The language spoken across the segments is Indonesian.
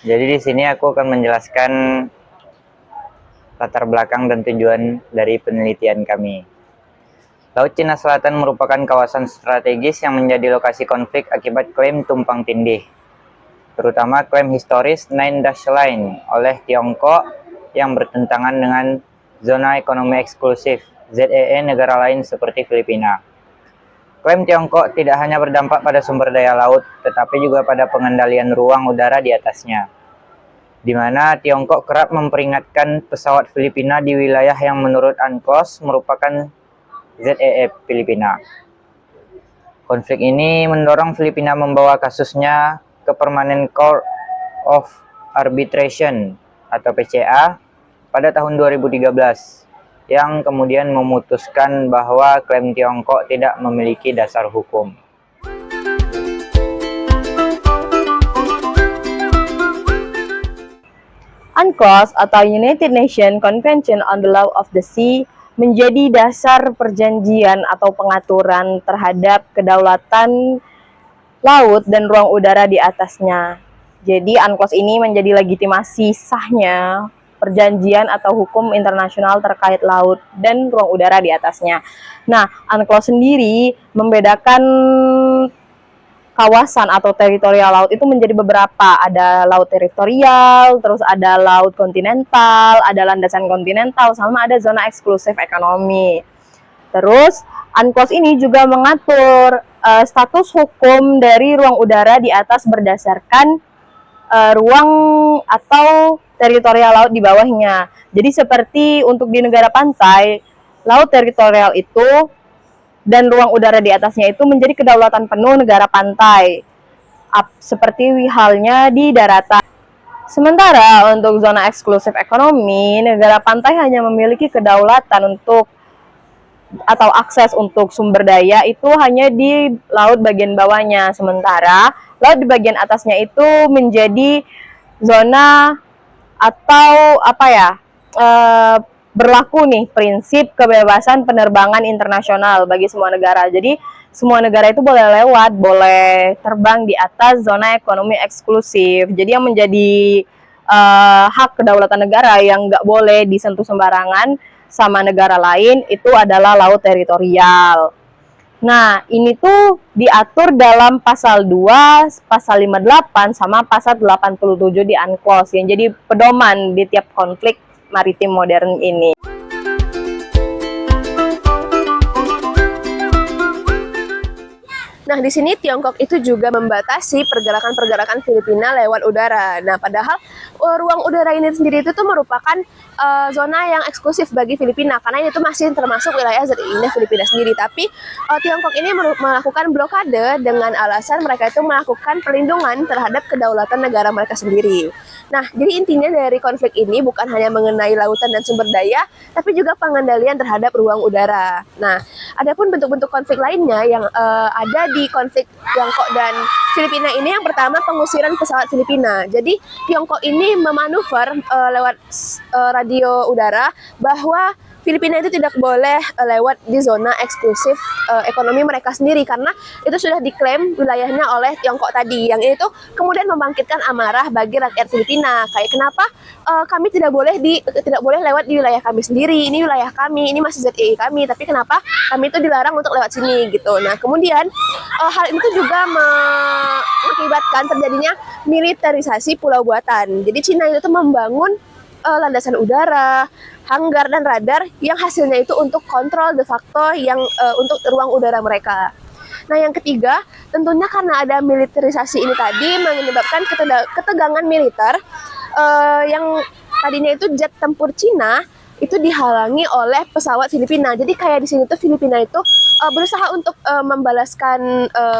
Jadi di sini aku akan menjelaskan latar belakang dan tujuan dari penelitian kami. Laut Cina Selatan merupakan kawasan strategis yang menjadi lokasi konflik akibat klaim tumpang tindih, terutama klaim historis Nine Dash Line oleh Tiongkok yang bertentangan dengan zona ekonomi eksklusif ZEE negara lain seperti Filipina. Klaim Tiongkok tidak hanya berdampak pada sumber daya laut, tetapi juga pada pengendalian ruang udara di atasnya, di mana Tiongkok kerap memperingatkan pesawat Filipina di wilayah yang menurut UNCLOS merupakan ZEE Filipina. Konflik ini mendorong Filipina membawa kasusnya ke Permanent Court of Arbitration atau PCA pada tahun 2013, yang kemudian memutuskan bahwa klaim Tiongkok tidak memiliki dasar hukum. UNCLOS atau United Nations Convention on the Law of the Sea menjadi dasar perjanjian atau pengaturan terhadap kedaulatan laut dan ruang udara di atasnya. Jadi UNCLOS ini menjadi legitimasi sahnya perjanjian atau hukum internasional terkait laut dan ruang udara di atasnya. Nah, UNCLOS sendiri membedakan kawasan atau teritorial laut itu menjadi beberapa. Ada laut teritorial, terus ada laut kontinental, ada landasan kontinental, sama ada zona eksklusif ekonomi. Terus UNCLOS ini juga mengatur status hukum dari ruang udara di atas berdasarkan ruang atau teritorial laut di bawahnya. Jadi seperti untuk di negara pantai, laut teritorial itu dan ruang udara di atasnya itu menjadi kedaulatan penuh negara pantai, seperti halnya di daratan. Sementara untuk zona eksklusif ekonomi, negara pantai hanya memiliki kedaulatan untuk atau akses untuk sumber daya itu hanya di laut bagian bawahnya. Sementara laut di bagian atasnya itu menjadi zona atau berlaku nih prinsip kebebasan penerbangan internasional bagi semua negara. Jadi semua negara itu boleh lewat, boleh terbang di atas zona ekonomi eksklusif. Jadi yang menjadi hak kedaulatan negara yang nggak boleh disentuh sembarangan sama negara lain itu adalah laut teritorial. Nah, ini tuh diatur dalam pasal 2, pasal 58, sama pasal 87 di UNCLOS yang jadi pedoman di tiap konflik maritim modern ini. Nah, di sini Tiongkok itu juga membatasi pergerakan-pergerakan Filipina lewat udara. Nah, padahal ruang udara ini sendiri itu tuh merupakan zona yang eksklusif bagi Filipina, karena ini tuh masih termasuk wilayah ZEE Filipina sendiri. Tapi Tiongkok ini melakukan blokade dengan alasan mereka itu melakukan perlindungan terhadap kedaulatan negara mereka sendiri. Nah, jadi intinya dari konflik ini bukan hanya mengenai lautan dan sumber daya, tapi juga pengendalian terhadap ruang udara. Nah, adapun bentuk-bentuk konflik lainnya yang ada di konflik Tiongkok dan Filipina ini, yang pertama pengusiran pesawat Filipina. Jadi Tiongkok ini memanuver lewat radio udara bahwa Filipina itu tidak boleh lewat di zona eksklusif ekonomi mereka sendiri, karena itu sudah diklaim wilayahnya oleh Tiongkok tadi. Yang itu kemudian membangkitkan amarah bagi rakyat Filipina. Kayak kenapa kami tidak boleh lewat di wilayah kami sendiri, ini wilayah kami, ini masih ZEE kami, tapi kenapa kami itu dilarang untuk lewat sini gitu. Nah, kemudian hal itu juga mengakibatkan terjadinya militerisasi pulau buatan. Jadi Cina itu membangun landasan udara, hanggar dan radar yang hasilnya itu untuk kontrol de facto yang untuk ruang udara mereka. Nah, yang ketiga, tentunya karena ada militerisasi ini tadi menyebabkan ketegangan militer yang tadinya itu jet tempur Cina itu dihalangi oleh pesawat Filipina. Jadi kayak di sini tuh Filipina itu berusaha untuk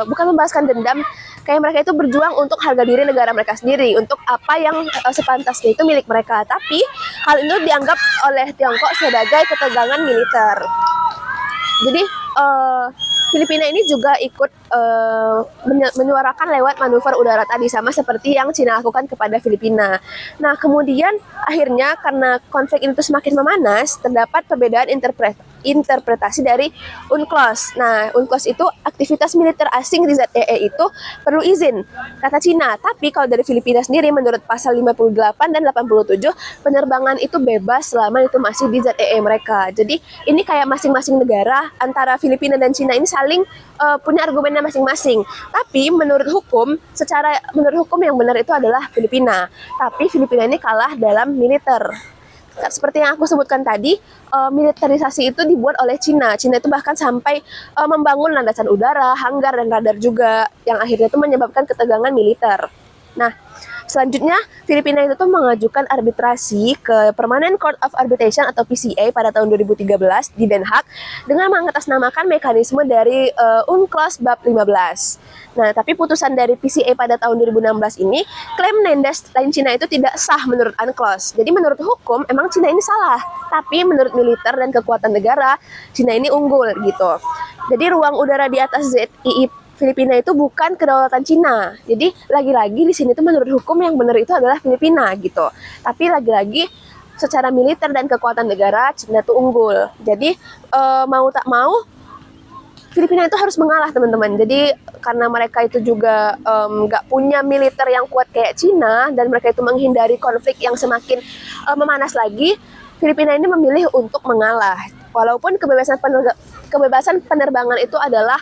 bukan membalaskan dendam, kayak mereka itu berjuang untuk harga diri negara mereka sendiri, untuk apa yang sepantasnya itu milik mereka. Tapi hal itu dianggap oleh Tiongkok sebagai ketegangan militer. Jadi Filipina ini juga ikut menyuarakan lewat manuver udara tadi, sama seperti yang Cina lakukan kepada Filipina. Nah, kemudian akhirnya karena konflik itu semakin memanas, terdapat perbedaan interpretasi dari UNCLOS. Nah, UNCLOS itu aktivitas militer asing di ZEE itu perlu izin, kata Cina. Tapi kalau dari Filipina sendiri, menurut pasal 58 dan 87, penerbangan itu bebas selama itu masih di ZEE mereka. Jadi ini kayak masing-masing negara antara Filipina dan Cina ini saling punya argumennya masing-masing. Tapi menurut hukum yang benar itu adalah Filipina. Tapi Filipina ini kalah dalam militer. Seperti yang aku sebutkan tadi, militerisasi itu dibuat oleh Cina. Cina itu bahkan sampai membangun landasan udara, hanggar, dan radar juga, yang akhirnya itu menyebabkan ketegangan militer. Nah, selanjutnya Filipina itu tuh mengajukan arbitrasi ke Permanent Court of Arbitration atau PCA pada tahun 2013 di Den Haag dengan mengatasnamakan mekanisme dari UNCLOS bab 15. Nah, tapi putusan dari PCA pada tahun 2016 ini klaim Nendes lain Cina itu tidak sah menurut UNCLOS. Jadi menurut hukum emang Cina ini salah, tapi menurut militer dan kekuatan negara Cina ini unggul gitu. Jadi ruang udara di atas ZII Filipina itu bukan kedaulatan Cina. Jadi lagi-lagi di sini tuh menurut hukum yang benar itu adalah Filipina gitu. Tapi lagi-lagi secara militer dan kekuatan negara Cina tuh unggul. Jadi mau tak mau Filipina itu harus mengalah, teman-teman. Jadi karena mereka itu juga nggak punya militer yang kuat kayak Cina dan mereka itu menghindari konflik yang semakin memanas lagi, Filipina ini memilih untuk mengalah. Walaupun kebebasan penerbangan itu adalah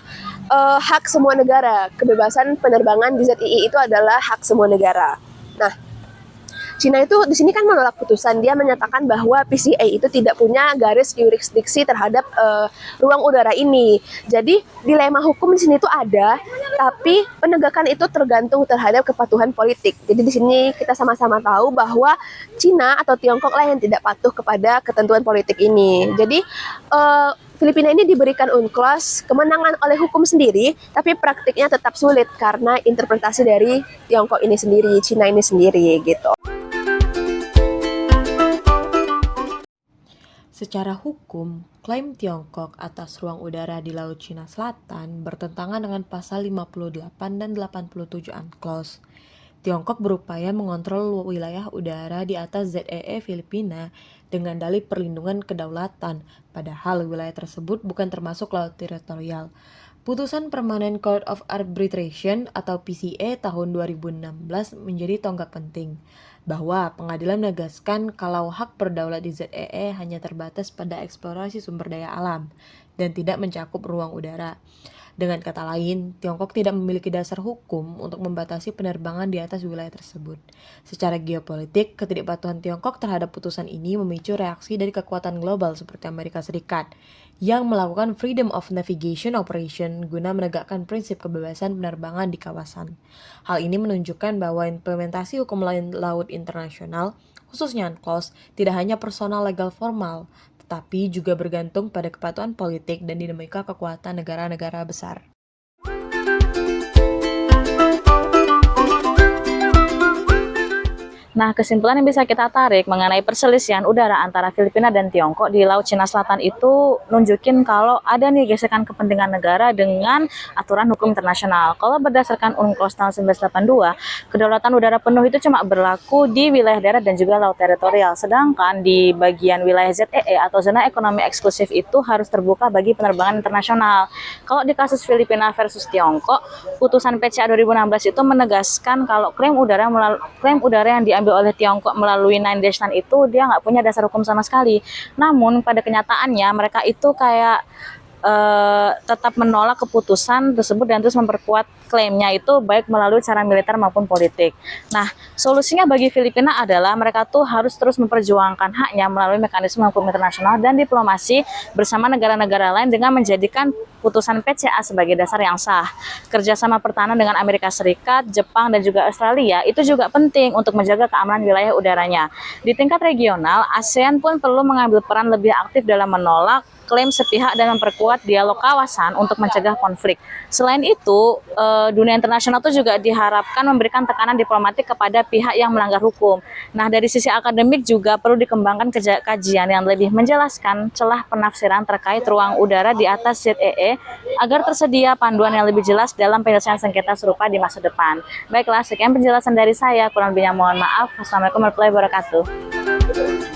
hak semua negara. Kebebasan penerbangan di ZII itu adalah hak semua negara. Nah, Cina itu di sini kan menolak putusan. Dia menyatakan bahwa PCA itu tidak punya garis yurisdiksi terhadap ruang udara ini. Jadi dilema hukum di sini itu ada, tapi penegakan itu tergantung terhadap kepatuhan politik. Jadi di sini kita sama-sama tahu bahwa Cina atau Tiongkok lah yang tidak patuh kepada ketentuan politik ini. Jadi Filipina ini diberikan UNCLOS kemenangan oleh hukum sendiri, tapi praktiknya tetap sulit karena interpretasi dari Tiongkok ini sendiri, Cina ini sendiri gitu. Secara hukum, klaim Tiongkok atas ruang udara di Laut Cina Selatan bertentangan dengan pasal 58 dan 87 UNCLOS. Tiongkok berupaya mengontrol wilayah udara di atas ZEE Filipina dengan dalih perlindungan kedaulatan, padahal wilayah tersebut bukan termasuk laut teritorial. Putusan Permanent Court of Arbitration atau PCA tahun 2016 menjadi tonggak penting, bahwa pengadilan menegaskan kalau hak berdaulat di ZEE hanya terbatas pada eksplorasi sumber daya alam dan tidak mencakup ruang udara. Dengan kata lain, Tiongkok tidak memiliki dasar hukum untuk membatasi penerbangan di atas wilayah tersebut. Secara geopolitik, ketidakpatuhan Tiongkok terhadap putusan ini memicu reaksi dari kekuatan global seperti Amerika Serikat, yang melakukan Freedom of Navigation Operation guna menegakkan prinsip kebebasan penerbangan di kawasan. Hal ini menunjukkan bahwa implementasi hukum laut internasional, khususnya UNCLOS, tidak hanya personal legal formal, tetapi juga bergantung pada kepatuhan politik dan dinamika kekuatan negara-negara besar. Nah, kesimpulan yang bisa kita tarik mengenai perselisihan udara antara Filipina dan Tiongkok di Laut Cina Selatan itu nunjukin kalau ada nih gesekan kepentingan negara dengan aturan hukum internasional. Kalau berdasarkan UNCLOS tahun 1982, kedaulatan udara penuh itu cuma berlaku di wilayah darat dan juga laut teritorial. Sedangkan di bagian wilayah ZEE atau zona ekonomi eksklusif itu harus terbuka bagi penerbangan internasional. Kalau di kasus Filipina versus Tiongkok, putusan PCA 2016 itu menegaskan kalau klaim udara yang diambil oleh Tiongkok melalui Nine Dash Line itu dia nggak punya dasar hukum sama sekali. Namun pada kenyataannya mereka itu kayak tetap menolak keputusan tersebut dan terus memperkuat klaimnya itu baik melalui cara militer maupun politik. Nah, solusinya bagi Filipina adalah mereka tuh harus terus memperjuangkan haknya melalui mekanisme hukum internasional dan diplomasi bersama negara-negara lain dengan menjadikan putusan PCA sebagai dasar yang sah. Kerjasama pertahanan dengan Amerika Serikat, Jepang, dan juga Australia itu juga penting untuk menjaga keamanan wilayah udaranya. Di tingkat regional, ASEAN pun perlu mengambil peran lebih aktif dalam menolak klaim sepihak dan memperkuat dialog kawasan untuk mencegah konflik. Selain itu, dunia internasional itu juga diharapkan memberikan tekanan diplomatik kepada pihak yang melanggar hukum. Nah, dari sisi akademik juga perlu dikembangkan kajian yang lebih menjelaskan celah penafsiran terkait ruang udara di atas ZEE agar tersedia panduan yang lebih jelas dalam penyelesaian sengketa serupa di masa depan. Baiklah, sekian penjelasan dari saya. Kurang lebihnya mohon maaf. Wassalamualaikum warahmatullahi wabarakatuh.